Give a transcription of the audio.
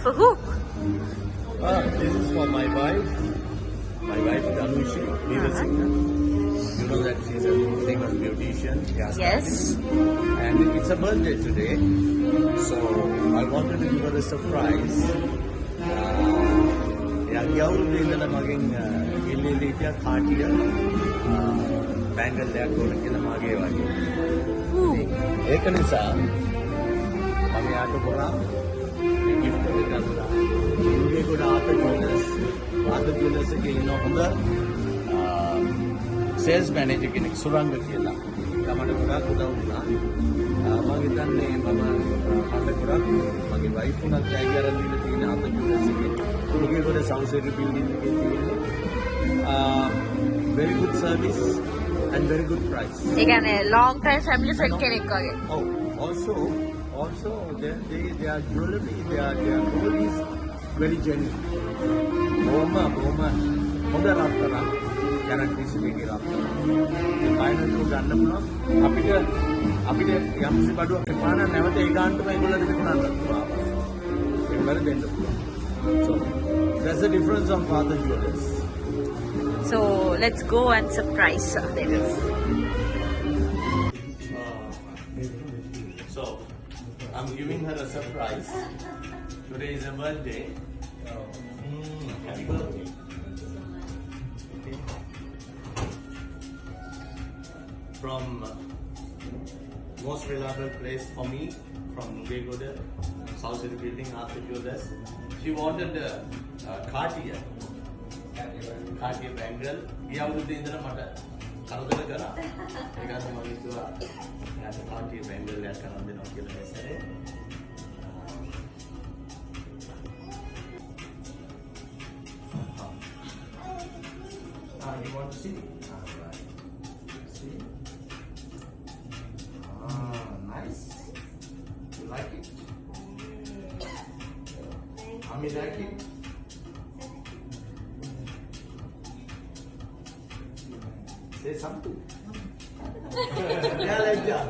For who? This is for my wife. My wife Danushi. You know that she's a famous beautician. Yes. And it's a birthday today. So I wanted to give her a surprise. යගේ අවුරුද්දේ ඉඳලා මගෙන් ඉල්ලීලා හිටියා කාටිය බෑන්ගල් එකක් ඕන කියලා මගේ වගේ. ඒක නිසා මම යාට කරා gift එකක් ගත්තා. ඉන්දියාවේ කොට ආත ජුවලර්ස් එකේ ඉන්න හොඳ sales manager කෙනෙක් සුරංග කියලා. මට ගොඩක් උදව් වුණා. මම හිතන්නේ මට ගොඩක් මගේ වයිෆ් උනත් ඇයි අරන් දීලා තියෙන ආත ජුවලර්ස් එකේ කුරුගේගොඩ South City building එකේ තියෙන very good service and very good price. ඒ කියන්නේ long time family friend කෙනෙක් වගේ. Oh, also their jewelry, their gold is very genuine. බොහොම හොඳ රත්තරන් guarantees එකේ රත්තරන්. ඒ final එක ගන්න පුළුවන් අපිට යම්සි බඩුවක් එපාන නැවත ඒ ගන්නටම ඒගොල්ලෝ දෙන්න පුළුවන්. ඒක වල දෙන්න පුළුවන්. So that's the difference of other jewelers. So let's go and surprise them. Yes. So I'm giving her a surprise. Today is her birthday. Happy birthday. Okay. From most reliable place for me, from Nugegoda, South City building, Arthur Jewelers. She wanted a Cartier bangle. ये आवुद्दे इंदला मट करदල කරා. ඒකත් මම හිතුවා යාට Cartier bangle එකක් කරන් දෙනවා කියලා මෙසරේ. You want to see? Alright. See? Nice. You like it? Mommy like it? Say something. Yeah, like that.